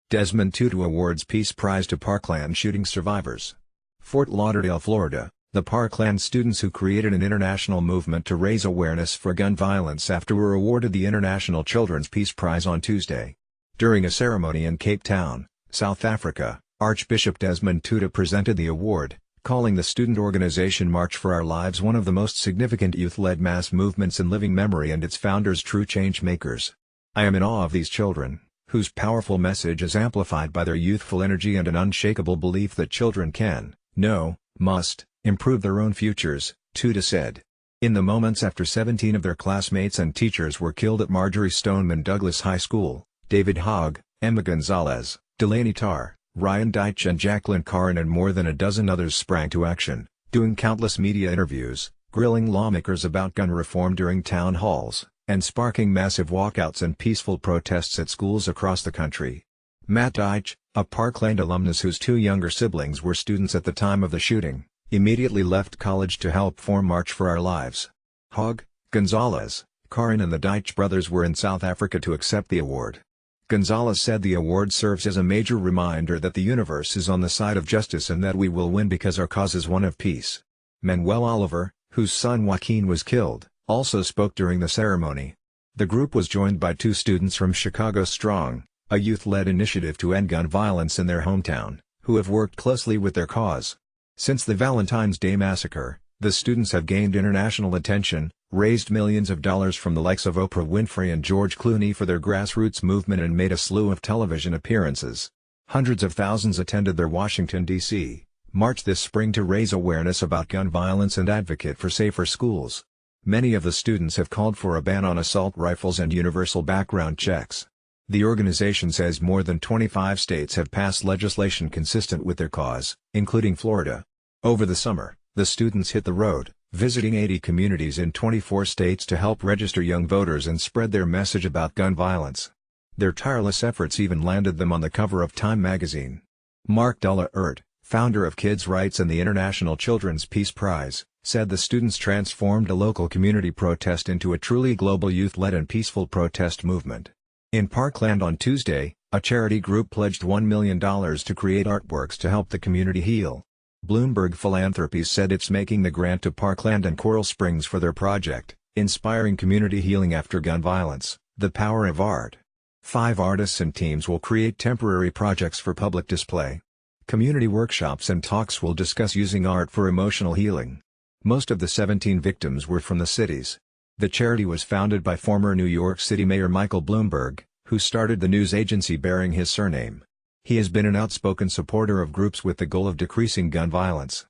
Desmond Tutu awards Peace Prize to Parkland shooting survivors. Fort Lauderdale, Florida, the Parkland students who created an international movement to raise awareness for gun violence were awarded the International Children's Peace Prize on Tuesday. During a ceremony in Cape Town, South Africa, Archbishop Desmond Tutu presented the award, calling the student organization March for Our Lives one of the most significant youth-led mass movements in living memory and its founders true change makers. "I am in awe of these children, whose powerful message is amplified by their youthful energy and an unshakable belief that children can, must, improve their own futures," Tutu said. In the moments after 17 of their classmates and teachers were killed at Marjory Stoneman Douglas High School, David Hogg, Emma Gonzalez, Delaney Tarr, Ryan Deitch and Jacqueline Caron and more than a dozen others sprang to action, doing countless media interviews, grilling lawmakers about gun reform during town halls, and sparking massive walkouts and peaceful protests at schools across the country. Matt Deitch, a Parkland alumnus whose two younger siblings were students at the time of the shooting, immediately left college to help form March for Our Lives. Hogg, Gonzalez, Caron and the Deitch brothers were in South Africa to accept the award. Gonzalez said the award serves as a major reminder that the universe is on the side of justice and that we will win because our cause is one of peace. Manuel Oliver, whose son Joaquin was killed, also spoke during the ceremony. The group was joined by two students from Chicago Strong, a youth-led initiative to end gun violence in their hometown, who have worked closely with their cause. Since the Valentine's Day massacre, the students have gained international attention, raised millions of dollars from the likes of Oprah Winfrey and George Clooney for their grassroots movement and made a slew of television appearances. Hundreds of thousands attended their Washington, D.C. march this spring to raise awareness about gun violence and advocate for safer schools. Many of the students have called for a ban on assault rifles and universal background checks. The organization says more than 25 states have passed legislation consistent with their cause, including Florida. Over the summer, the students hit the road, visiting 80 communities in 24 states to help register young voters and spread their message about gun violence. Their tireless efforts even landed them on the cover of Time magazine. Mark Dullaert, founder of Kids' Rights and the International Children's Peace Prize, said the students transformed a local community protest into a truly global youth-led and peaceful protest movement. In Parkland on Tuesday, a charity group pledged $1 million to create artworks to help the community heal. Bloomberg Philanthropies said it's making the grant to Parkland and Coral Springs for their project, Inspiring Community Healing After Gun Violence, The Power of Art. 5 artists and teams will create temporary projects for public display. Community workshops and talks will discuss using art for emotional healing. Most of the 17 victims were from the cities. The charity was founded by former New York City Mayor Michael Bloomberg, who started the news agency bearing his surname. He has been an outspoken supporter of groups with the goal of decreasing gun violence.